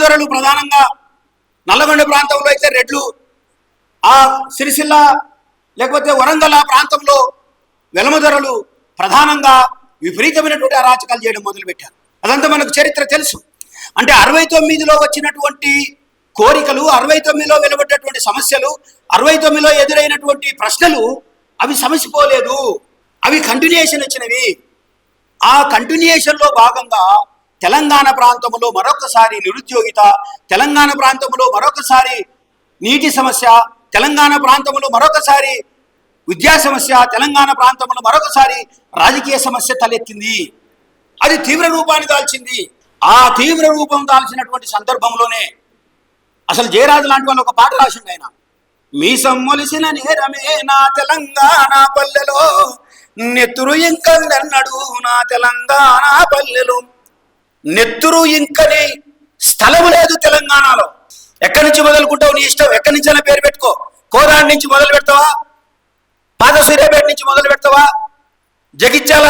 వెలమదొరలు ప్రధానంగా నల్లగొండ ప్రాంతంలో అయితే రెడ్లు, ఆ సిరిసిల్ల లేకపోతే వరంగల్ ప్రాంతంలో వెలమదొరలు ప్రధానంగా విపరీతమైనటువంటి అరాచకాలు చేయడం మొదలుపెట్టారు. అదంతా మనకు చరిత్ర తెలుసు. అంటే 69లో వచ్చినటువంటి కోరికలు, 69లో వెలువడ్డటువంటి సమస్యలు, 69లో ఎదురైనటువంటి ప్రశ్నలు అవి సమసిపోలేదు, అవి కంటిన్యూయేషన్ వచ్చినవి. ఆ కంటిన్యూయేషన్లో భాగంగా తెలంగాణ ప్రాంతంలో మరొకసారి నిరుద్యోగిత, తెలంగాణ ప్రాంతంలో మరొకసారి నీటి సమస్య, తెలంగాణ ప్రాంతంలో మరొకసారి విద్యా సమస్య, తెలంగాణ ప్రాంతంలో మరొకసారి రాజకీయ సమస్య తలెత్తింది. అది తీవ్ర రూపాన్ని దాల్చింది. ఆ తీవ్ర రూపం దాల్చినటువంటి సందర్భంలోనే అసలు జయరాజు లాంటి వాళ్ళు ఒక పాట రాసిండు. ఆయన మీసం మొలిసిన నేరమే నా తెలంగాణ పల్లెలో, నెత్తురు ఇంకన్నడు నా తెలంగాణ పల్లెలో. నెత్తురు ఇంకని స్థలం లేదు తెలంగాణలో. ఎక్కడి నుంచి మొదలుకుంటావు నీ ఇష్టం, ఎక్కడి నుంచి అయినా పేరు పెట్టుకో. కోదాడి నుంచి మొదలు పెడతావా, పాద సూర్యాపేట నుంచి మొదలు పెడతావా, జగిత్యాల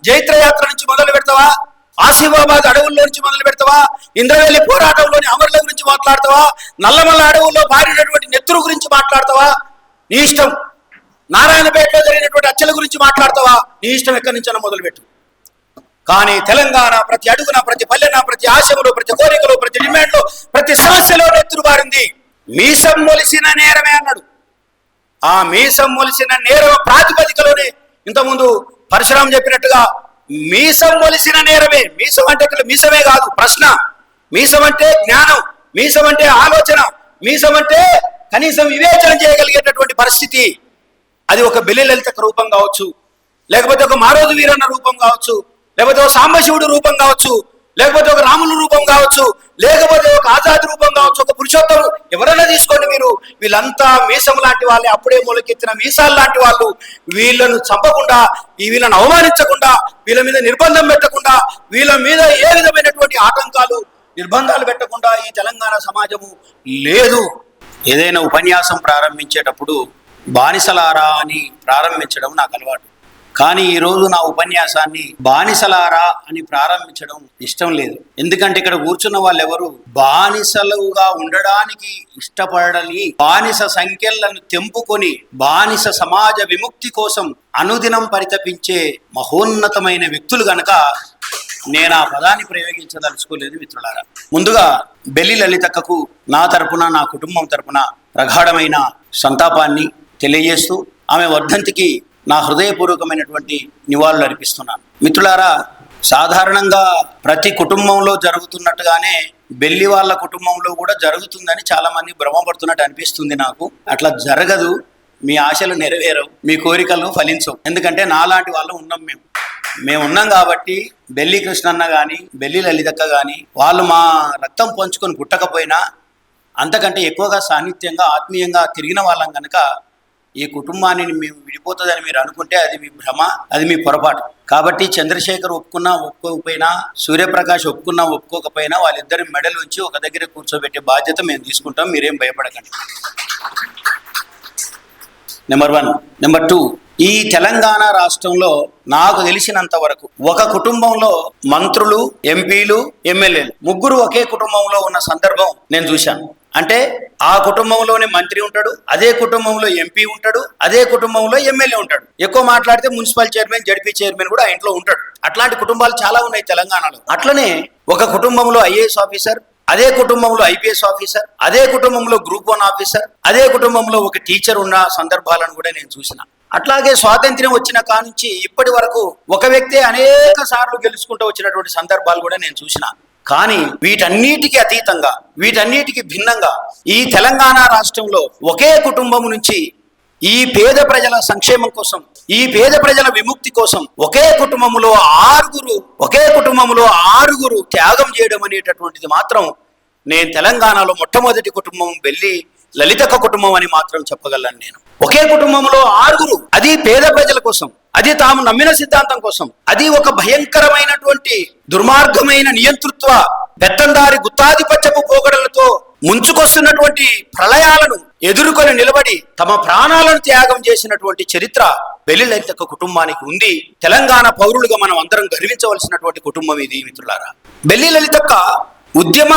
జైత్రయాత్ర నుంచి మొదలు పెడతావా, ఆసిఫాబాద్ అడవుల్లో నుంచి మొదలు పెడతావా, ఇంద్రవెల్లి పోరాటంలోని అమరుల గురించి మాట్లాడతావా, నల్లమల్ల అడవుల్లో పారినటువంటి నెత్తురు గురించి మాట్లాడతావా, నీ ఇష్టం. నారాయణపేటలో జరిగినటువంటి అచ్చల గురించి మాట్లాడతావా, నీ ఇష్టం. ఎక్కడి నుంచైనా మొదలుపెట్టు. కానీ తెలంగాణ ప్రతి అడుగున, ప్రతి పల్లెన, ప్రతి ఆశలో, ప్రతి కోరికలో, ప్రతి డిమాండ్లో, ప్రతి సమస్యలో నెత్తురు బారింది. మీసం మొలిసిన నేరమే అన్నాడు. ఆ మీసం మొలిసిన నేరం ప్రాతిపదికలోనే ఇంతకుముందు పరశురాం చెప్పినట్టుగా మీసం మొలిసిన నేరమే. మీసం అంటే మీసమే కాదు ప్రశ్న, మీసం అంటే జ్ఞానం, మీసం అంటే ఆలోచన, మీసం అంటే కనీసం వివేచన చేయగలిగేటటువంటి పరిస్థితి. అది ఒక బెల్లి లలిత రూపం కావచ్చు, లేకపోతే ఒక మారోజు వీరన్న రూపం కావచ్చు, లేకపోతే ఒక సాంబశివుడు రూపం కావచ్చు, లేకపోతే ఒక రాముల రూపం కావచ్చు, లేకపోతే ఒక ఆజాద్ రూపం కావచ్చు, ఒక పురుషోత్తముడు ఎవరైనా తీసుకోండి మీరు. వీళ్ళంతా మీసం లాంటి వాళ్ళే, అప్పుడే మొలకెత్తిన మీసాలు లాంటి వాళ్ళు. వీళ్ళను చంపకుండా, వీళ్ళను అవమానించకుండా, వీళ్ళ మీద నిర్బంధం పెట్టకుండా, వీళ్ళ మీద ఏ విధమైనటువంటి ఆటంకాలు నిర్బంధాలు పెట్టకుండా ఈ తెలంగాణ సమాజము లేదు. ఏదైనా ఉపన్యాసం ప్రారంభించేటప్పుడు బానిసలారా అని ప్రారంభించడం నాకు అలవాటు. కానీ ఈరోజు నా ఉపన్యాసాన్ని బానిసలారా అని ప్రారంభించడం ఇష్టం లేదు. ఎందుకంటే ఇక్కడ కూర్చున్న వాళ్ళు ఎవరు బానిసలుగా ఉండడానికి ఇష్టపడని, బానిస సంఖ్యలను తెంపుకొని బానిస సమాజ విముక్తి కోసం అనుదినం పరితపించే మహోన్నతమైన వ్యక్తులు గనక నేను ఆ పదాన్ని ప్రయోగించదలుచుకోలేదు మిత్రులారా. ముందుగా బెల్లి లలితక్కకు నా తరపున, నా కుటుంబం తరపున ప్రగాఢమైన సంతాపాన్ని తెలియజేస్తూ ఆమె వర్ధంతికి నా హృదయపూర్వకమైనటువంటి నివాళులు అర్పిస్తున్నాను. మిత్రులారా, సాధారణంగా ప్రతి కుటుంబంలో జరుగుతున్నట్టుగానే బెల్లి వాళ్ళ కుటుంబంలో కూడా జరుగుతుందని చాలా మంది భ్రమపడుతున్నట్టు అనిపిస్తుంది నాకు. అట్లా జరగదు. మీ ఆశలు నెరవేరవు, మీ కోరికలు ఫలించవు. ఎందుకంటే నాలాంటి వాళ్ళు ఉన్నాం. మేము ఉన్నాం కాబట్టి బెల్లి కృష్ణన్న కానీ, బెల్లి లలితక్క కానీ వాళ్ళు మా రక్తం పంచుకొని పుట్టకపోయినా అంతకంటే ఎక్కువగా సాన్నిధ్యంగా, ఆత్మీయంగా తిరిగిన వాళ్ళం కనుక ఈ కుటుంబాన్ని మేము విడిపోతుందని మీరు అనుకుంటే అది మీ భ్రమ, అది మీ పొరపాటు. కాబట్టి చంద్రశేఖర్ ఒప్పుకున్నా ఒప్పుకోకపోయినా, సూర్యప్రకాష్ ఒప్పుకున్నా ఒప్పుకోకపోయినా వాళ్ళిద్దరి మెడలు ఉంచి ఒక దగ్గర కూర్చోబెట్టే బాధ్యత మేము తీసుకుంటాం. మీరేం భయపడకండి. నెంబర్ 1. నెంబర్ 2, ఈ తెలంగాణ రాష్ట్రంలో నాకు తెలిసినంత వరకు ఒక కుటుంబంలో మంత్రులు, ఎంపీలు, ఎమ్మెల్యేలు ముగ్గురు ఒకే కుటుంబంలో ఉన్న సందర్భం నేను చూశాను. అంటే ఆ కుటుంబంలోనే మంత్రి ఉంటాడు, అదే కుటుంబంలో ఎంపీ ఉంటాడు, అదే కుటుంబంలో ఎమ్మెల్యే ఉంటాడు. ఎక్కువ మాట్లాడితే మున్సిపల్ చైర్మన్, జడ్పీ చైర్మన్ కూడా ఆ ఇంట్లో ఉంటాడు. అట్లాంటి కుటుంబాలు చాలా ఉన్నాయి తెలంగాణలో. అట్లనే ఒక కుటుంబంలో ఐఏఎస్ ఆఫీసర్, అదే కుటుంబంలో ఐపీఎస్ ఆఫీసర్, అదే కుటుంబంలో గ్రూప్ 1 ఆఫీసర్, అదే కుటుంబంలో ఒక టీచర్ ఉన్న సందర్భాలను కూడా నేను చూసిన. అట్లాగే స్వాతంత్ర్యం వచ్చిన కానుంచి ఇప్పటి వరకు ఒక వ్యక్తి అనేక సార్లు గెలుచుకుంటూ వచ్చినటువంటి సందర్భాలు కూడా నేను చూసిన. కానీ వీటన్నిటికీ అతీతంగా, వీటన్నిటికీ భిన్నంగా ఈ తెలంగాణ రాష్ట్రంలో ఒకే కుటుంబం నుంచి ఈ పేద ప్రజల సంక్షేమం కోసం, ఈ పేద ప్రజల విముక్తి కోసం ఒకే కుటుంబంలో ఆరుగురు త్యాగం చేయడం అనేటటువంటిది మాత్రం నేను తెలంగాణలో మొట్టమొదటి కుటుంబం బెల్లి లలితక్క కుటుంబం అని మాత్రం చెప్పగలను. నేను ఒకే కుటుంబంలో 6, అది పేద ప్రజల కోసం, అది తాము నమ్మిన సిద్ధాంతం కోసం, అది ఒక భయంకరమైనటువంటి దుర్మార్గమైన నియంతృత్వ పెత్తందారి గుత్తాధిపత్యపు పోగడలతో ముంచుకొస్తున్నటువంటి ప్రళయాలను ఎదుర్కొని నిలబడి తమ ప్రాణాలను త్యాగం చేసినటువంటి చరిత్ర బెల్లి లలితక్క కుటుంబానికి ఉంది. తెలంగాణ పౌరులుగా మనం అందరం గర్వించవలసినటువంటి కుటుంబం ఇది మిత్రులారా. బెల్లి లలితక్క ఉద్యమ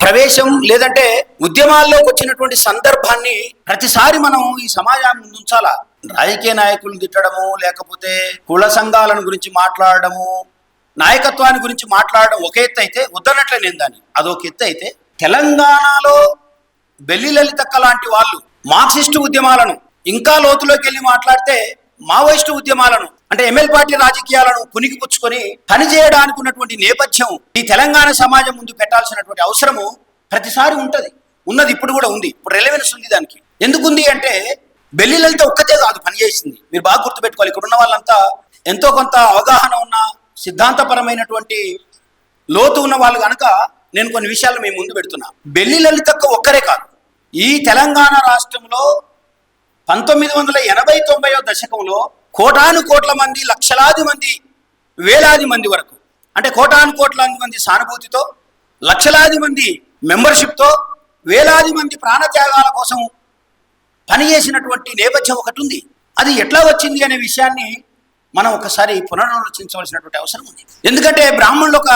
ప్రవేశం లేదంటే ఉద్యమాల్లోకి వచ్చినటువంటి సందర్భాన్ని ప్రతిసారి మనం ఈ సమాజాన్ని ముందుంచాలా. రాజకీయ నాయకులను తిట్టడము, లేకపోతే కుల సంఘాలను గురించి మాట్లాడడము, నాయకత్వాన్ని గురించి మాట్లాడడం ఒక ఎత్తు అయితే, వద్దనట్లే నేను దాన్ని, అదొక ఎత్తు అయితే, తెలంగాణలో బెల్లి లలితక్క లాంటి వాళ్ళు మార్క్సిస్టు ఉద్యమాలను ఇంకా లోతులోకి వెళ్ళి మాట్లాడితే మావోయిస్టు ఉద్యమాలను అంటే ఎంఎల్ పార్టీ రాజకీయాలను పునికిపుచ్చుకొని పనిచేయడానికి ఉన్నటువంటి నేపథ్యం ఈ తెలంగాణ సమాజం ముందు పెట్టాల్సినటువంటి అవసరము ప్రతిసారి ఉన్నది ఇప్పుడు కూడా ఉంది. ఇప్పుడు రెలవెన్స్ ఉంది దానికి. ఎందుకుంది అంటే బెల్లి లలిత ఒక్కతే కాదు పనిచేసింది. మీరు బాగా గుర్తుపెట్టుకోవాలి. ఇక్కడ ఉన్న వాళ్ళంతా ఎంతో కొంత అవగాహన ఉన్న సిద్ధాంతపరమైనటువంటి లోతు ఉన్న వాళ్ళు కనుక నేను కొన్ని విషయాలు మేము ముందు పెడుతున్నా. బెల్లి లలితక్క ఒక్కరే కాదు, ఈ తెలంగాణ రాష్ట్రంలో 1980-90 దశకంలో కోటాను కోట్ల మంది, లక్షలాది మంది, వేలాది మంది వరకు, అంటే కోటాను కోట్ల మంది సానుభూతితో, లక్షలాది మంది మెంబర్షిప్తో, వేలాది మంది ప్రాణత్యాగాల కోసం పనిచేసినటువంటి నేపథ్యం ఒకటి ఉంది. అది ఎట్లా వచ్చింది అనే విషయాన్ని మనం ఒకసారి పునరాలోచించవలసినటువంటి అవసరం ఉంది. ఎందుకంటే బ్రాహ్మణులు ఒక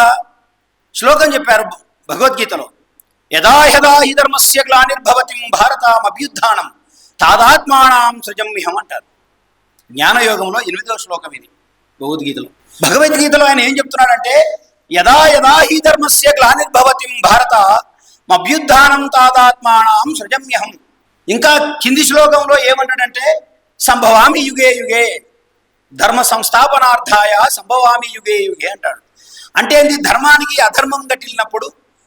శ్లోకం చెప్పారు భగవద్గీతలో, యదా యదా హి ధర్మస్య గ్లానిర్భవతి భారతమభ్యుత్థానం తాదాత్మానాం సృజమ్యహం అంటారు. జ్ఞానయోగంలో 8వ శ్లోకం ఇది భగవద్గీతలో. భగవద్గీతలో ఆయన ఏం చెప్తున్నాడంటే, యదా యదా హి ధర్మస్య గ్లానిర్భవతి భారతమభ్యుత్థానం తాదాత్మానాం సృజమ్యహం. ఇంకా కింది శ్లోకంలో ఏమంటాడంటే, సంభవామి యుగే యుగే ధర్మ సంస్థాపనార్థాయ సంభవామి యుగే యుగే అంటాడు. అంటే ఏంది? ధర్మానికి అధర్మం గట్టిల్లినప్పుడు,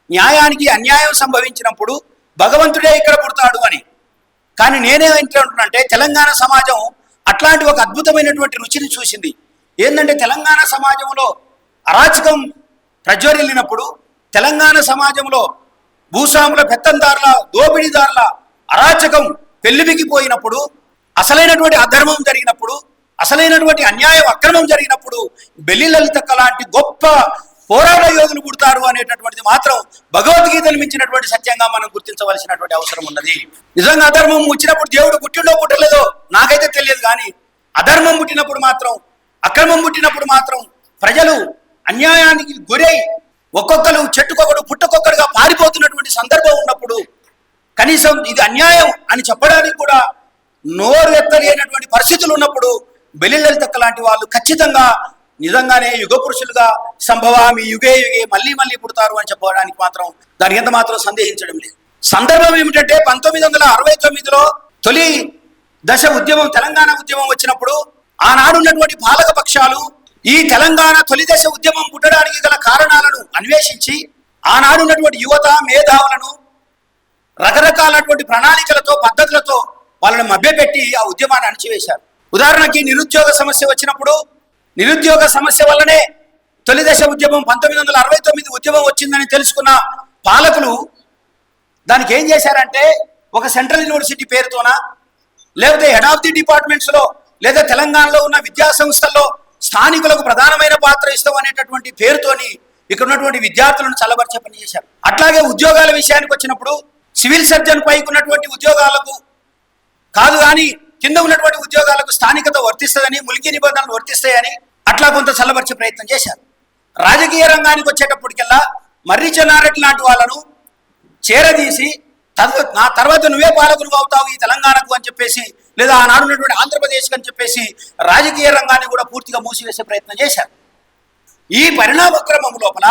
న్యాయానికి అన్యాయం సంభవించినప్పుడు భగవంతుడే ఇక్కడ పుడతాడు అని. కానీ నేనేమంటున్నానంటే తెలంగాణ సమాజం అట్లాంటి ఒక అద్భుతమైనటువంటి రుచిని చూసింది. ఏంటంటే తెలంగాణ సమాజంలో అరాచకం ప్రజ్వరిల్లినప్పుడు, తెలంగాణ సమాజంలో భూస్వాముల పెత్తందారుల దోపిడీదారుల అరాచకం పెళ్లిబిగిపోయినప్పుడు, అసలైనటువంటి అధర్మం జరిగినప్పుడు, అసలైనటువంటి అన్యాయం అక్రమం జరిగినప్పుడు బెల్లి లలితక్క లాంటి గొప్ప పోరాట యోధులు పుడతారు అనేటటువంటిది మాత్రం భగవద్గీతను మించినటువంటి సత్యంగా మనం గుర్తించవలసినటువంటి అవసరం ఉన్నది. నిజంగా అధర్మం వచ్చినప్పుడు దేవుడు పుట్టిండో పుట్టలేదో నాకైతే తెలియదు, కానీ అధర్మం పుట్టినప్పుడు మాత్రం, అక్రమం పుట్టినప్పుడు మాత్రం ప్రజలు అన్యాయానికి గురై ఒక్కొక్కరు చెట్టుకొకడు పుట్టకొక్కడుగా పారిపోతున్నటువంటి సందర్భం ఉన్నప్పుడు, కనీసం ఇది అన్యాయం అని చెప్పడానికి కూడా నోరెత్తలేనటువంటి పరిస్థితులు ఉన్నప్పుడు బెల్లి లలితక్క లాంటి వాళ్ళు ఖచ్చితంగా నిజంగానే యుగ పురుషులుగా సంభవామి యుగే యుగే మళ్ళీ మళ్ళీ పుడతారు అని చెప్పడానికి మాత్రం దానికి ఎంత మాత్రం సందేహించడం లేదు. సందర్భం ఏమిటంటే 1969లో తొలి దశ ఉద్యమం, తెలంగాణ ఉద్యమం వచ్చినప్పుడు ఆనాడున్నటువంటి పాలక పక్షాలు ఈ తెలంగాణ తొలి దశ ఉద్యమం పుట్టడానికి గల కారణాలను అన్వేషించి ఆనాడున్నటువంటి యువత మేధావులను రకరకాలటువంటి ప్రణాళికలతో, పద్ధతులతో వాళ్ళని మభ్యపెట్టి ఆ ఉద్యమాన్ని అణచివేశారు. ఉదాహరణకి నిరుద్యోగ సమస్య వచ్చినప్పుడు, నిరుద్యోగ సమస్య వల్లనే తొలి దశ ఉద్యమం 1969 ఉద్యమం వచ్చిందని తెలుసుకున్న పాలకులు దానికి ఏం చేశారంటే, ఒక సెంట్రల్ యూనివర్సిటీ పేరుతోనా, లేకపోతే హెడ్ ఆఫ్ ది డిపార్ట్మెంట్స్లో, లేదా తెలంగాణలో ఉన్న విద్యా సంస్థల్లో స్థానికులకు ప్రధానమైన పాత్ర ఇస్తాం అనేటటువంటి పేరుతోని ఇక్కడ ఉన్నటువంటి విద్యార్థులను చల్లబరిచే పని చేశారు. అట్లాగే ఉద్యోగాల విషయానికి వచ్చినప్పుడు సివిల్ సర్జన్ పైకి ఉన్నటువంటి ఉద్యోగాలకు కాదు, కానీ కింద ఉన్నటువంటి ఉద్యోగాలకు స్థానికత వర్తిస్తుందని, ములికి నిబంధనలు వర్తిస్తాయని అట్లా కొంత చల్లబరిచే ప్రయత్నం చేశారు. రాజకీయ రంగానికి వచ్చేటప్పటికల్లా మర్రి చెన్నారెడ్డి లాంటి వాళ్ళను చేరదీసి నా తర్వాత నువ్వే పాలకులు అవుతావు ఈ తెలంగాణకు అని చెప్పేసి, లేదా ఆనాడు ఉన్నటువంటి ఆంధ్రప్రదేశ్కి అని చెప్పేసి రాజకీయ రంగాన్ని కూడా పూర్తిగా మూసివేసే ప్రయత్నం చేశారు. ఈ పరిణామ క్రమం లోపల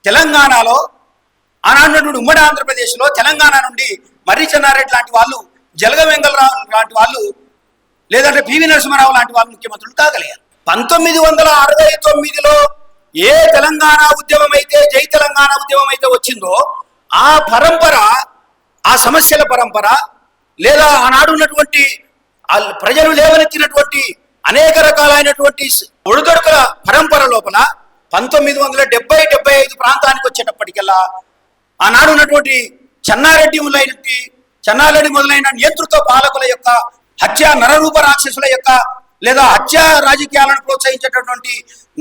తెలంగాణలో ఆనాడున్నటువంటి ఉమ్మడి ఆంధ్రప్రదేశ్లో తెలంగాణ నుండి మర్రి చెన్నారెడ్డి లాంటి వాళ్ళు, జలగ వెంగళరావు లాంటి వాళ్ళు, లేదంటే పివి నరసింహారావు లాంటి వాళ్ళు ముఖ్యమంత్రులు కాగలిగారు. 1969లో ఏ తెలంగాణ ఉద్యమం అయితే, జై తెలంగాణ ఉద్యమం అయితే వచ్చిందో ఆ పరంపర, ఆ సమస్యల పరంపర, లేదా ఆనాడు ఉన్నటువంటి ప్రజలు లేవనెత్తినటువంటి అనేక రకాలైనటువంటి ఒడిదొడుకుల పరంపర లోపల 1970-75 ప్రాంతానికి వచ్చేటప్పటికల్లా ఆనాడు ఉన్నటువంటి చెన్నారెడ్డి మొదలైన నియంతృత్వ పాలకుల యొక్క హత్య, నరరూప రాక్షసుల యొక్క లేదా హత్య రాజకీయాలను ప్రోత్సహించేటటువంటి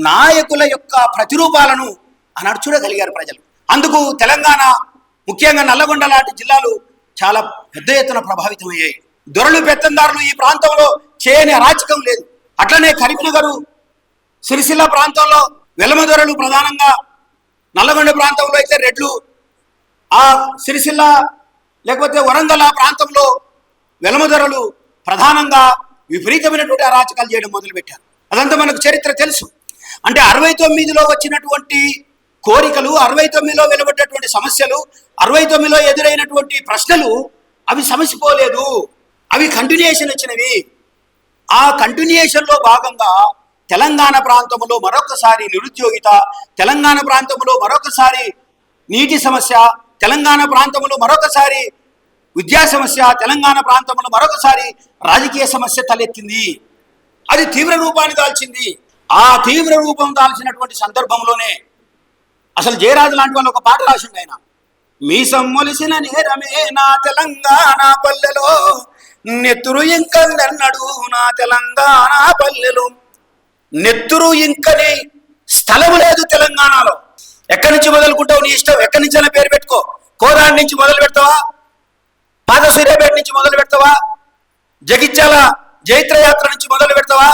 నాయకుల యొక్క ప్రతిరూపాలను ఆనాడు చూడగలిగారు ప్రజలు. అందుకు తెలంగాణ, ముఖ్యంగా నల్లగొండ లాంటి జిల్లాలు చాలా పెద్ద ఎత్తున ప్రభావితమయ్యాయి. దొరలు, పెత్తందారులు ఈ ప్రాంతంలో చేయని అరాచకం లేదు. అట్లనే కరీంనగర్, సిరిసిల్ల ప్రాంతంలో వెలమ దొరలు ప్రధానంగా, నల్లగొండ ప్రాంతంలో అయితే రెడ్లు ఆ సిరిసిల్ల లేకపోతే వరంగల్ ఆ ప్రాంతంలో వెలమధరలు ప్రధానంగా విపరీతమైనటువంటి అరాచకాలు చేయడం మొదలుపెట్టారు. అదంతా మనకు చరిత్ర తెలుసు. అంటే 69లో వచ్చినటువంటి కోరికలు, 69లో వెలువడ్డటువంటి సమస్యలు, 69లో ఎదురైనటువంటి ప్రశ్నలు అవి సమసిపోలేదు, అవి కంటిన్యూషన్ వచ్చినవి. ఆ కంటిన్యూషన్లో భాగంగా తెలంగాణ ప్రాంతంలో మరొకసారి నిరుద్యోగిత, తెలంగాణ ప్రాంతంలో మరొకసారి నీటి సమస్య, తెలంగాణ ప్రాంతంలో మరొకసారి విద్యా సమస్య, తెలంగాణ ప్రాంతంలో మరొకసారి రాజకీయ సమస్య తలెత్తింది. అది తీవ్ర రూపాన్ని దాల్చింది. ఆ తీవ్ర రూపం దాల్చినటువంటి సందర్భంలోనే అసలు జయరాజు లాంటి వాళ్ళు ఒక పాట రాసిండు ఆయన. మీసం మొలిసిన నేరమే నా తెలంగాణ పల్లెలో, నెత్తురు ఇంకన్నడు నా తెలంగాణ పల్లెలో. నెత్తురు ఇంకని స్థలం లేదు తెలంగాణలో. ఎక్కడి నుంచి మొదలుకుంటావు నీ ఇష్టం, ఎక్కడి నుంచి అయినా పేరు పెట్టుకో. కోదాడి నుంచి మొదలు పెడతావా, పాద సూర్యాపేట నుంచి మొదలు పెడతావా, జగిత్యాల జైత్రయాత్ర నుంచి మొదలు పెడతావా,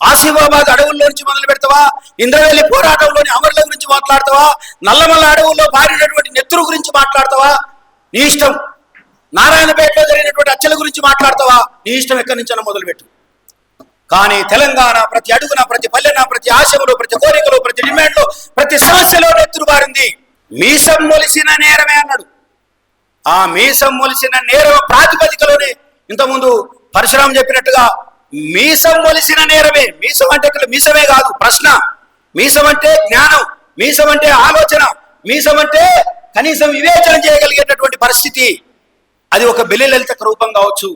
ఆసిఫాబాద్ అడవుల్లో నుంచి మొదలు పెడతావా, ఇంద్రవెల్లి పోరాటంలోని అమరుల గురించి మాట్లాడతావా, నల్లమల్ల అడవుల్లో పారినటువంటి నెత్తురు గురించి మాట్లాడతావా, నీ ఇష్టం. నారాయణపేటలో జరిగినటువంటి అచ్చల గురించి మాట్లాడతావా, నీ ఇష్టం. ఎక్కడి నుంచైనా మొదలుపెట్టు. కానీ తెలంగాణ ప్రతి అడుగున, ప్రతి పల్లెన, ప్రతి ఆశలో, ప్రతి కోరికలో, ప్రతి డిమాండ్లో, ప్రతి సమస్యలో నెత్తురు బారింది. మీసం మొలిసిన నేరమే అన్నాడు. ఆ మీసం మొలిసిన నేరం ప్రాతిపదికలోనే ఇంతకుముందు పరశురాం చెప్పినట్టుగా మీసం మొలిసిన నేరమే. మీసం అంటే ఇక్కడ మీసమే కాదు ప్రశ్న. మీసం అంటే జ్ఞానం, మీసం అంటే ఆలోచన, మీసం అంటే కనీసం వివేచన చేయగలిగేటటువంటి పరిస్థితి. అది ఒక బెల్లిలలిత రూపం కావచ్చు,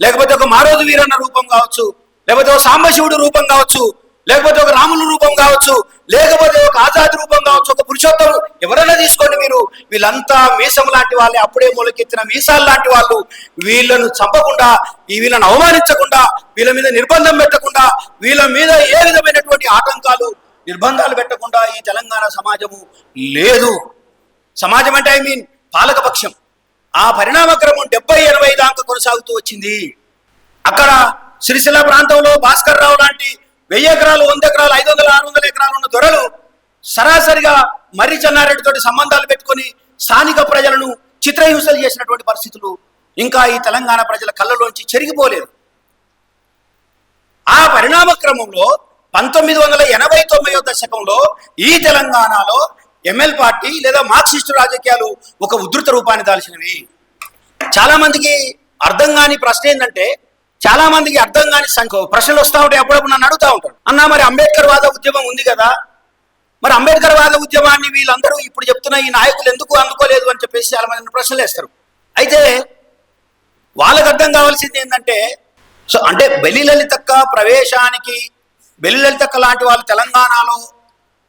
లేకపోతే ఒక మారోజు వీరన్న రూపం కావచ్చు, లేకపోతే ఒక సాంబశివుడు రూపం కావచ్చు, లేకపోతే ఒక రాముల రూపం కావచ్చు, లేకపోతే ఒక ఆజాద్ రూపం కావచ్చు, ఒక పురుషోత్తముడు ఎవరైనా తీసుకోండి మీరు. వీళ్ళంతా మీసం లాంటి వాళ్ళే, అప్పుడే మొలకెత్తిన మీసాలు లాంటి వాళ్ళు. వీళ్ళను చంపకుండా, వీళ్ళను అవమానించకుండా, వీళ్ళ మీద నిర్బంధం పెట్టకుండా, వీళ్ళ మీద ఏ విధమైనటువంటి ఆటంకాలు నిర్బంధాలు పెట్టకుండా ఈ తెలంగాణ సమాజము లేదు. సమాజం అంటే పాలకపక్షం. ఆ పరిణామక్రమం 70-80 దాకా కొనసాగుతూ వచ్చింది. అక్కడ సిరిసిల్ల ప్రాంతంలో భాస్కర్ రావు లాంటి 1000 ఎకరాలు, 100 ఎకరాలు, 500, 600 ఎకరాలు ఉన్న దొరలు సరాసరిగా మర్రి చెన్నారెడ్డితోటి సంబంధాలు పెట్టుకొని స్థానిక ప్రజలను చిత్రహింసలు చేసినటువంటి పరిస్థితులు ఇంకా ఈ తెలంగాణ ప్రజల కళ్ళలోంచి చెరిగిపోలేదు. ఆ పరిణామ క్రమంలో 1989 దశకంలో ఈ తెలంగాణలో ఎంఎల్ పార్టీ లేదా మార్క్సిస్టు రాజకీయాలు ఒక ఉధృత రూపాన్ని దాల్చినవి. చాలా మందికి అర్థం కాని ప్రశ్న ఏంటంటే, చాలా మందికి అర్థం కాని ప్రశ్నలు వస్తూ ఉంటాయి. అప్పుడప్పుడు నన్ను అడుగుతూ ఉంటారు, అన్నా మరి అంబేద్కర్ వాద ఉద్యమం ఉంది కదా, మరి అంబేద్కర్ వాద ఉద్యమాన్ని వీళ్ళందరూ ఇప్పుడు చెప్తున్న ఈ నాయకులు ఎందుకు అందుకోలేదు అని చెప్పేసి చాలా మంది ప్రశ్నలు వేస్తారు. అయితే వాళ్ళకు అర్థం కావాల్సింది ఏంటంటే, అంటే బెల్లిలలితక్క ప్రవేశానికి, బెల్లిలలితక్క లాంటి వాళ్ళు తెలంగాణలో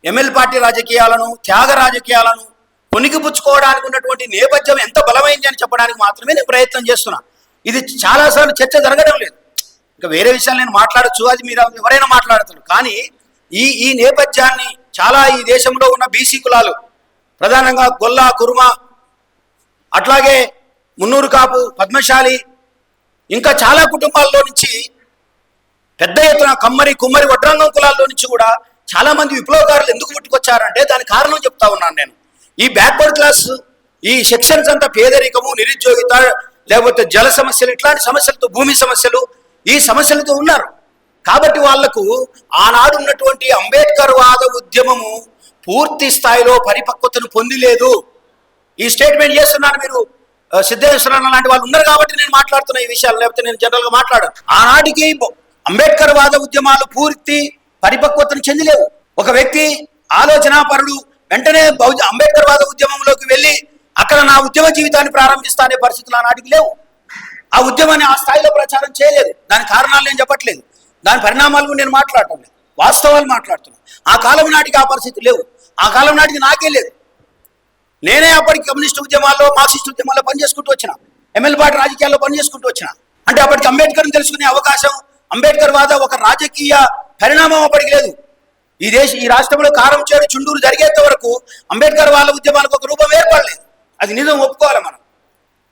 ఎంఎల్ పార్టీ రాజకీయాలను, త్యాగ రాజకీయాలను కొనికిపుచ్చుకోవడానికి ఉన్నటువంటి నేపథ్యం ఎంత బలమైంది అని చెప్పడానికి మాత్రమే నేను ప్రయత్నం చేస్తున్నా. ఇది చాలాసార్లు చర్చ జరగడం లేదు. ఇంకా వేరే విషయాలు నేను మాట్లాడచ్చు, అది మీరు ఎవరైనా మాట్లాడతారు. కానీ ఈ నేపథ్యాన్ని చాలా ఈ దేశంలో ఉన్న బీసీ కులాలు, ప్రధానంగా గొల్ల, కుర్మ, అట్లాగే మున్నూరు కాపు, పద్మశాలి, ఇంకా చాలా కుటుంబాల్లో నుంచి పెద్ద ఎత్తున కమ్మరి, కుమ్మరి, వడ్రంగం కులాల్లో నుంచి కూడా చాలా మంది విప్లవకారులు ఎందుకు పుట్టుకొచ్చారంటే దానికి కారణం చెప్తా ఉన్నాను నేను. ఈ బ్యాక్వర్డ్ క్లాస్, ఈ సెక్షన్స్ అంతా పేదరికము, నిరుద్యోగిత, లేకపోతే జల సమస్యలు, ఇట్లాంటి సమస్యలతో, భూమి సమస్యలు, ఈ సమస్యలతో ఉన్నారు. కాబట్టి వాళ్లకు ఆనాడు ఉన్నటువంటి అంబేద్కర్ వాద ఉద్యమము పూర్తి స్థాయిలో పరిపక్వతను పొందిలేదు. ఈ స్టేట్మెంట్ చేస్తున్నాను. మీరు సిద్ధేశ్వరన్న లాంటి వాళ్ళు ఉన్నారు కాబట్టి నేను మాట్లాడుతున్నా ఈ విషయాలు, లేకపోతే నేను జనరల్గా మాట్లాడాను. ఆనాటికి అంబేద్కర్ వాద ఉద్యమాలు పూర్తి పరిపక్వతను చెందలేవు. ఒక వ్యక్తి ఆలోచనాపరుడు వెంటనే అంబేద్కర్ వాద ఉద్యమంలోకి వెళ్ళి అక్కడ నా ఉద్యమ జీవితాన్ని ప్రారంభిస్తా అనే పరిస్థితులు ఆనాటికి లేవు. ఆ ఉద్యమాన్ని ఆ స్థాయిలో ప్రచారం చేయలేదు. దాని కారణాలు నేను చెప్పట్లేదు, దాని పరిణామాలు నేను మాట్లాడటం లేదు, వాస్తవాలు మాట్లాడుతున్నాను. ఆ కాలం నాటికి ఆ పరిస్థితులు లేవు. ఆ కాలం నాటికి నాకే లేదు. నేనే అప్పటికి కమ్యూనిస్ట్ ఉద్యమాల్లో, మార్క్సిస్ట్ ఉద్యమాల్లో పనిచేసుకుంటూ వచ్చిన, ఎంఎల్ పార్టీ రాజకీయాల్లో పనిచేసుకుంటూ వచ్చిన. అంటే అప్పటికి అంబేద్కర్ని తెలుసుకునే అవకాశం, అంబేద్కర్ వాద ఒక రాజకీయ పరిణామం అప్పటికి లేదు. ఈ రాష్ట్రంలో కారం చేడు చుండూరు జరిగేంత వరకు అంబేద్కర్ వాళ్ళ ఉద్యమాలకు ఒక రూపం ఏర్పడలేదు. అది నిజం, ఒప్పుకోవాలి మనం.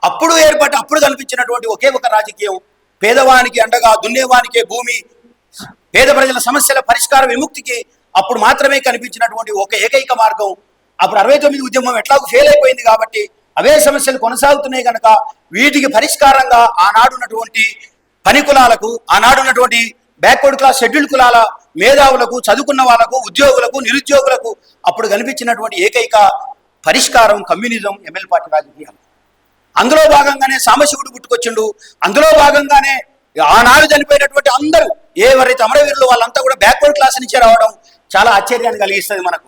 అప్పుడు కనిపించినటువంటి ఒకే ఒక రాజకీయం, పేదవానికి అండగా, దున్నేవానికే భూమి, పేద ప్రజల సమస్యల పరిష్కార విముక్తికి అప్పుడు మాత్రమే కనిపించినటువంటి ఒక ఏకైక మార్గం. అప్పుడు 69 ఉద్యమం ఎట్లాగూ ఫెయిల్ అయిపోయింది కాబట్టి అవే సమస్యలు కొనసాగుతున్నాయి కనుక వీటికి పరిష్కారంగా ఆనాడున్నటువంటి పని కులాలకు, ఆనాడున్నటువంటి బ్యాక్వర్డ్ క్లాస్ షెడ్యూల్డ్ కులాల మేధావులకు, చదువుకున్న వాళ్ళకు, ఉద్యోగులకు, నిరుద్యోగులకు అప్పుడు కనిపించినటువంటి ఏకైక పరిష్కారం కమ్యూనిజం, ఎంఎల్ పార్టీ రాజకీయాలు. అందులో భాగంగానే సాంబశివుడు పుట్టుకొచ్చిండు. అందులో భాగంగానే ఆనాడు చనిపోయినటువంటి అందరూ ఎవరైతే అమరవీరులు వాళ్ళంతా కూడా బ్యాక్వర్డ్ క్లాస్ నుంచే రావడం చాలా ఆశ్చర్యాన్ని కలిగిస్తుంది మనకు.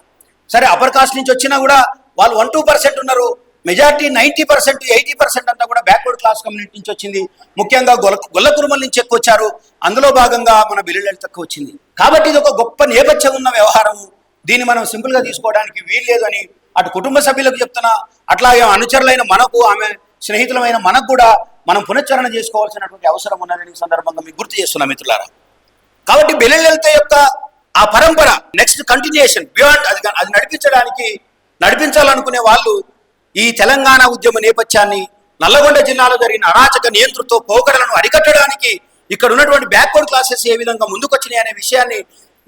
సరే, అప్పర్ కాస్ట్ నుంచి వచ్చినా కూడా వాళ్ళు 1-2% ఉన్నారు. మెజార్టీ 90%, 80% అంతా కూడా బ్యాక్వర్డ్ క్లాస్ కమ్యూనిటీ నుంచి వచ్చింది. ముఖ్యంగా గొల్ల కురుమల నుంచి ఎక్కువ వచ్చారు. అందులో భాగంగా మన బిల్లులు తక్కువ వచ్చింది. కాబట్టి ఇది ఒక గొప్ప నేపథ్యం ఉన్న వ్యవహారము. దీన్ని మనం సింపుల్గా తీసుకోవడానికి వీల్లేదని అటు కుటుంబ సభ్యులకు చెప్తున్నా, అట్లాగే అనుచరులైన మనకు, ఆమె స్నేహితులమైన మనకు కూడా మనం పునశ్చరణ చేసుకోవాల్సినటువంటి అవసరం ఉన్నదని సందర్భంగా మీకు గుర్తు చేస్తున్నాం మిత్రులారా. కాబట్టి బెల్లెలలిత యొక్క ఆ పరంపర నెక్స్ట్ కంటిన్యూషన్ బియాండ్ అది నడిపించాలనుకునే వాళ్ళు ఈ తెలంగాణ ఉద్యమ నేపథ్యాన్ని, నల్లగొండ జిల్లాలో జరిగిన అరాచక నియంతృత్వ పోకడలను అరికట్టడానికి ఇక్కడ ఉన్నటువంటి బ్యాక్వర్డ్ క్లాసెస్ ఏ విధంగా ముందుకొచ్చినాయి అనే విషయాన్ని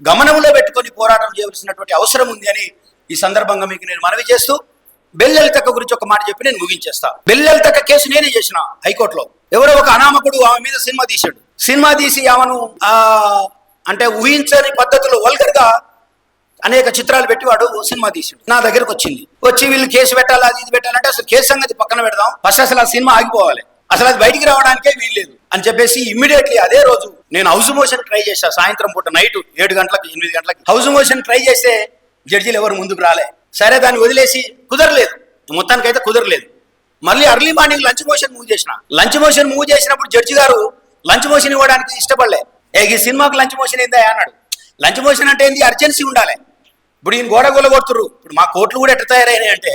గమనంలో పెట్టుకొని పోరాటం చేయవలసినటువంటి అవసరం ఉంది అని ఈ సందర్భంగా మీకు నేను మనవి చేస్తూ, బెల్లెలలితక్క గురించి ఒక మాట చెప్పి నేను ముగించేస్తా. బెల్లెలలితక్క కేసు నేనే చేసిన హైకోర్టులో. ఎవరో ఒక అనామకుడు ఆమె మీద సినిమా తీశాడు. సినిమా తీసి ఆమెను అంటే ఊహించని పద్ధతిలో వల్గర్గా అనేక చిత్రాలు పెట్టి వాడు సినిమా తీసాడు. నా దగ్గరకు వచ్చి వీళ్ళు కేసు పెట్టాలి, అది ఇది పెట్టాలంటే అసలు కేసు సంగతి పక్కన పెడదాం, ఫస్ట్ అసలు ఆ సినిమా ఆగిపోవాలి, అసలు అది బయటికి రావడానికే వీల్లేదు అని చెప్పేసి ఇమ్మీడియట్లీ అదే రోజు నేను హౌస్ మోషన్ ట్రై చేశా. సాయంత్రం పూట నైట్ 7 గంటలకు 8 గంటలకి హౌస్ మోషన్ ట్రై చేస్తే జడ్జీలు ఎవరు ముందుకు రాలే. సరే, దాన్ని వదిలేసి కుదరలేదు, మొత్తానికైతే కుదరలేదు. మళ్ళీ early morning lunch motion move చేసినప్పుడు జడ్జి గారు లంచ్ మోషన్ ఇవ్వడానికి ఇష్టపడలే. ఈ సినిమాకు లంచ్ మోషన్ ఏందా అన్నాడు. లంచ్ మోషన్ అంటే ఏంది? అర్జెన్సీ ఉండాలి. ఇప్పుడు ఈయన గోడ కొడుతురు. ఇప్పుడు మా కోర్టులు కూడా ఎట్లా తయారైనాయి అంటే,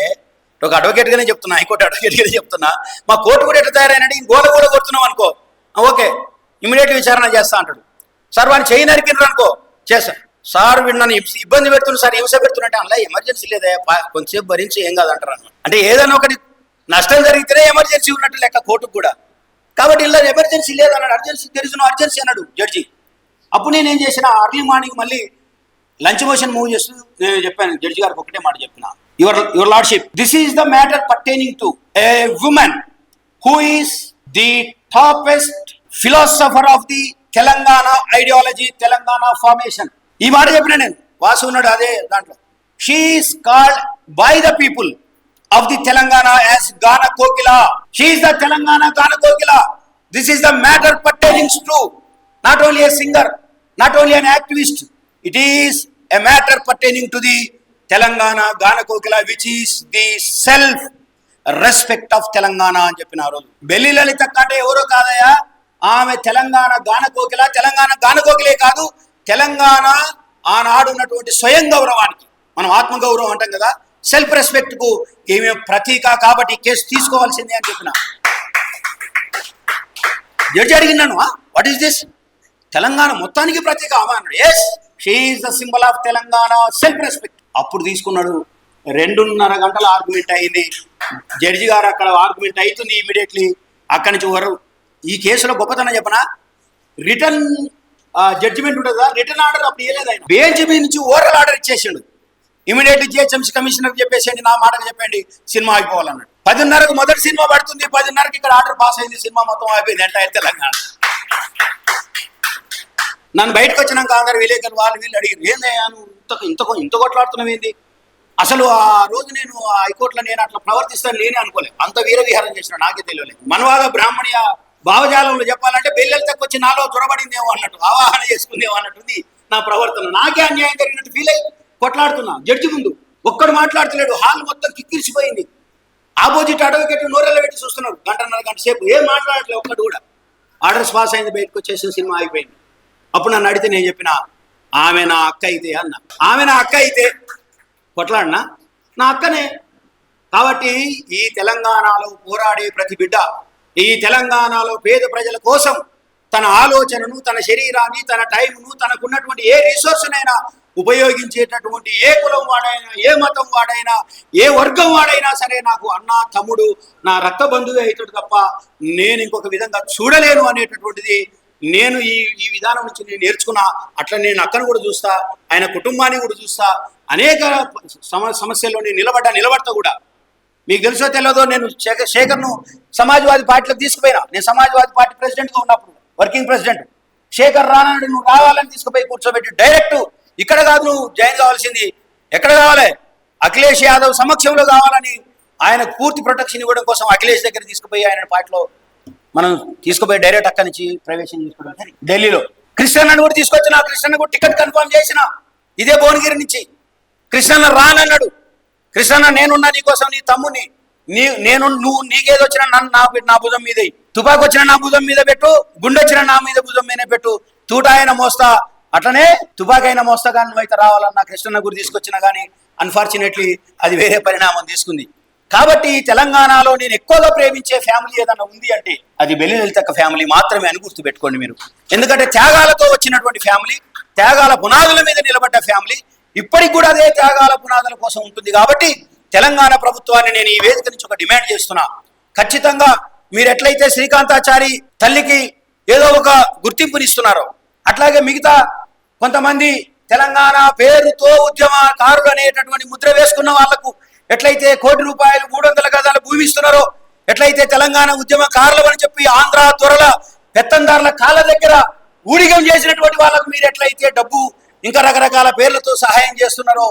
ఒక అడ్వకేట్గానే చెప్తున్నా, హైకోర్టు అడ్వకేట్గానే చెప్తున్నా, మా కోర్టు కూడా ఎట్లా తయారైనంటే ఈయన గోడ కొడుతున్నాం అనుకో, ఓకే ఇమీడియట్లీ విచారణ చేస్తా అంటాడు. సార్ వాడిని చేయి నరికినారు అనుకో, చేస్తాను. సార్ వీడు నన్ను ఇబ్బంది పెడుతున్నా సార్, హింస పెడుతున్నట్టే, అలా ఎమర్జెన్సీ లేదా కొంచెంసేపు భరించి ఏం కాదంటారు అన్నమాట. అంటే ఏదైనా ఒకటి నష్టం జరిగితేనే ఎమర్జెన్సీ ఉన్నట్టు లెక్క కోర్టుకు కూడా. కాబట్టి ఇలా ఎమర్జెన్సీ లేదన్నాడు, అర్జెన్సీ తెలిసిన అర్జెన్సీ అన్నాడు జడ్జి. అప్పుడు నేనేం చేసిన, అర్లీ మార్నింగ్ మళ్ళీ లంచ్ మోషన్ మూవ్ చేస్తూ నేను చెప్పాను జడ్జి గారికి ఒకటే మాట చెప్పిన, your lordship, this is the matter pertaining to A women who is the toppest philosopher of the Telangana ideology, Telangana formation. ఈ మాట చెప్పిన నేను, వాసు ఉన్నాడు అదే దాంట్లో. She is called by the people of the Telangana as Gana Kokila. She is the Telangana Gana Kokila. This is the matter pertaining to not only a singer, not only an activist. It is a matter pertaining to the Telangana Gana Kokila, which is the self-respect of Telangana అని చెప్పిన రోజు. బెల్లెలలిత అంటే ఎవరో కాదయా, ఆమె తెలంగాణ గాన కోకిల. తెలంగాణ గాన కోకిలే కాదు, తెలంగాణ ఆనాడు ఉన్నటువంటి స్వయం గౌరవానికి, మనం ఆత్మగౌరవం అంటాం కదా, సెల్ఫ్ రెస్పెక్ట్ కు ఏమే ప్రతీక. కాబట్టి కేసు తీసుకోవాల్సిందే అని చెప్పిన. జడ్జి అడిగినాను, వాట్ ఈస్ దిస్? తెలంగాణ మొత్తానికి ప్రతీక అన్నాడు. Yes, she is the symbol of Telangana self respect. అప్పుడు తీసుకున్నాడు. 2.5 గంటల ఆర్గ్యుమెంట్ అయింది. జడ్జి గారు అక్కడ ఆర్గ్యుమెంట్ అవుతుంది ఇమీడియట్లీ. అక్కడి నుంచి వరకు ఈ కేసులో గొప్పతనం చెప్పనా, రిటర్న్ జడ్జిమెంట్ ఉంటుంది కదా, రిటర్న్ ఆర్డర్ అప్పుడు ఇవ్వలేదు ఆయన. బెంచ్ మీద నుంచి ఓరల్ ఆర్డర్ ఇచ్చేసాడు. ఇమీడియట్లీ జిహెచ్ఎంసీ కమిషనర్ చెప్పేసేయండి, నా మాటకు చెప్పండి, సినిమా అయిపోవాలన్నాడు. 10:30కు మొదటి సినిమా పడుతుంది, 10:30కి ఇక్కడ ఆర్డర్ పాస్ అయింది, సినిమా మొత్తం అయిపోయింది ఎంటైర్ తెలంగాణ. నన్ను బయటకు వచ్చినాక అందరు విలేకరులు వీళ్ళు అడిగారు, ఏందయ్యా నువ్వు ఇంత కొట్లాడుతున్నావు ఏంది? అసలు ఆ రోజు నేను హైకోర్టులో నేను అట్లా ప్రవర్తిస్తాను నేనే అనుకోలేదు. అంత వీర విహారం చేసిన నాకే తెలియలేదు. మనవాద బ్రాహ్మణీయ భావజాలంలో చెప్పాలంటే బెల్లెలలితకు వచ్చి నాలో చొరబడిందేమో అన్నట్టు, ఆవాహన చేసుకుందేమో అన్నట్టుంది నా ప్రవర్తన. నాకే అన్యాయం జరిగినట్టు ఫీల్ అయ్యి కొట్లాడుతున్నా జడ్జి ముందు. ఒక్కడు మాట్లాడుతలేడు, హాల్ మొత్తం కిక్కిరిసిపోయింది. ఆపోజిట్ అడ్వకేట్ నోరెళ్ళ పెట్టి చూస్తున్నారు 1.5 గంట సేపు, ఏం మాట్లాడట్లేదు ఒక్కడు కూడా. ఆర్డర్స్ పాస్ అయింది, బయటకు వచ్చేసిన సినిమా అయిపోయింది. అప్పుడు నన్ను అడిగితే నేను చెప్పిన, ఆమె నా అక్క అయితే అన్న. ఆమె నా అక్క అయితే కొట్లాడినా నా అక్కనే. కాబట్టి ఈ తెలంగాణలో పోరాడే ప్రతి బిడ్డ, ఈ తెలంగాణలో పేద ప్రజల కోసం తన ఆలోచనను, తన శరీరాన్ని, తన టైంను, తనకున్నటువంటి ఏ రిసోర్స్నైనా ఉపయోగించేటటువంటి ఏ కులం వాడైనా, ఏ మతం వాడైనా, ఏ వర్గం వాడైనా సరే నాకు అన్న, తమ్ముడు, నా రక్త బంధువే అవుతాడు తప్ప నేను ఇంకొక విధంగా చూడలేను అనేటటువంటిది నేను ఈ విధానం నుంచి నేను నేర్చుకున్నా. అట్లా నేను అక్కను కూడా చూస్తా, ఆయన కుటుంబాన్ని కూడా చూస్తా. అనేక సమస్యల్లో నేను నిలబడతా కూడా. మీకు తెలుసో తెలియదో, నేను శేఖర్ను సమాజ్వాదీ పార్టీలోకి తీసుకుపోయినా. నేను సమాజ్వాదీ పార్టీ ప్రెసిడెంట్గా ఉన్నప్పుడు, వర్కింగ్ ప్రెసిడెంట్. శేఖర్ రానాడు, నువ్వు రావాలని తీసుకుపోయి కూర్చోబెట్టి డైరెక్ట్ ఇక్కడ కాదు నువ్వు జాయిన్ కావాల్సింది, ఎక్కడ కావాలి, అఖిలేష్ యాదవ్ సమక్షంలో కావాలని ఆయనకు పూర్తి ప్రొటెక్షన్ ఇవ్వడం కోసం అఖిలేష్ దగ్గర తీసుకుపోయి ఆయన పార్టీలో మనం తీసుకుపోయి డైరెక్ట్ అక్కడి నుంచి ప్రవేశం చేసుకోవడం. ఢిల్లీలో కృష్ణన్నను కూడా తీసుకొచ్చిన, కృష్ణన్న కూడా టికెట్ కన్ఫర్మ్ చేసిన ఇదే భువనగిరి నుంచి. కృష్ణన్న రానన్నాడు. కృష్ణన్న నేనున్నా నీకోసం, నీ తమ్ముని, నువ్వు నీకేది వచ్చినా నన్ను నా భుజం మీద, తుపాకు వచ్చిన నా భుజం మీద పెట్టు, గుండె వచ్చిన నా మీద భుజం మీద పెట్టు, తూటాయన మోస్తా, అట్లనే తుపాకైన మోస్తా కానీ నువ్వైతే రావాలన్నా కృష్ణన్న గురి తీసుకొచ్చినా కానీ అన్ఫార్చునేట్లీ అది వేరే పరిణామం తీసుకుంది. కాబట్టి తెలంగాణలో నేను ఎక్కువగా ప్రేమించే ఫ్యామిలీ ఏదన్నా ఉంది అంటే అది బెల్లి లలితక్క ఫ్యామిలీ మాత్రమే అని గుర్తుపెట్టుకోండి మీరు. ఎందుకంటే త్యాగాలతో వచ్చినటువంటి ఫ్యామిలీ, త్యాగాల పునాదుల మీద నిలబడ్డ ఫ్యామిలీ, ఇప్పటికి కూడా అదే త్యాగాల పునాదుల కోసం ఉంటుంది. కాబట్టి తెలంగాణ ప్రభుత్వాన్ని నేను ఈ వేదిక నుంచి ఒక డిమాండ్ చేస్తున్నా. ఖచ్చితంగా మీరు ఎట్లయితే శ్రీకాంతాచారి తల్లికి ఏదో ఒక గుర్తింపునిస్తున్నారో, అట్లాగే మిగతా కొంతమంది తెలంగాణ పేరుతో ఉద్యమకారులు అనేటటువంటి ముద్ర వేసుకున్న వాళ్లకు ఎట్లయితే ₹1 కోటి 300 గజాల భూమి ఇస్తున్నారో, ఎట్లయితే తెలంగాణ ఉద్యమకారులు అని చెప్పి ఆంధ్ర దొరల పెత్తందారుల కాళ్ళ దగ్గర ఊడిగం చేసినటువంటి వాళ్ళకు మీరు ఎట్లయితే డబ్బు ఇంకా రకరకాల పేర్లతో సహాయం చేస్తున్నారో,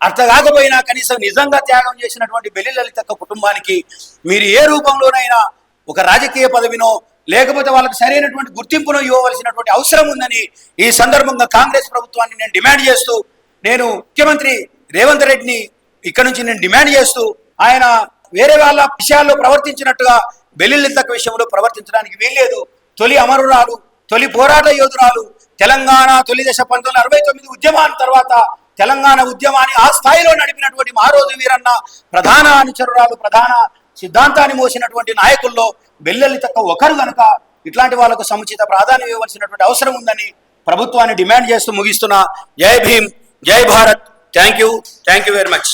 అర్థం కాకపోయినా కనీసం నిజంగా త్యాగం చేసినటువంటి బెల్లి లలితక్క కుటుంబానికి మీరు ఏ రూపంలోనైనా ఒక రాజకీయ పదవినో లేకపోతే వాళ్ళకి సరైనటువంటి గుర్తింపును ఇవ్వవలసినటువంటి అవసరం ఉందని ఈ సందర్భంగా కాంగ్రెస్ ప్రభుత్వాన్ని నేను డిమాండ్ చేస్తూ, నేను ముఖ్యమంత్రి రేవంత్ రెడ్డిని ఇక్కడ నుంచి నేను డిమాండ్ చేస్తూ, ఆయన వేరే వాళ్ళ విషయాల్లో ప్రవర్తించినట్టుగా బెల్లి లలితక్క విషయంలో ప్రవర్తించడానికి వీల్లేదు. తొలి అమరురాలు, తొలి పోరాట యోధురాలు, తెలంగాణ తొలి దశ 1969 ఉద్యమాన్ని తర్వాత తెలంగాణ ఉద్యమాన్ని ఆ స్థాయిలో నడిపినటువంటి మహారోజు వీరన్న ప్రధాన అనుచరురాలు, ప్రధాన సిద్ధాంతాన్ని మోసినటువంటి నాయకుల్లో బెల్లి లలితక్క ఒకరు కనుక ఇట్లాంటి వాళ్ళకు సముచిత ప్రాధాన్యం ఇవ్వాల్సినటువంటి అవసరం ఉందని ప్రభుత్వాన్ని డిమాండ్ చేస్తూ ముగిస్తున్నా. జై భీమ్, జై Bharat. Thank you very much.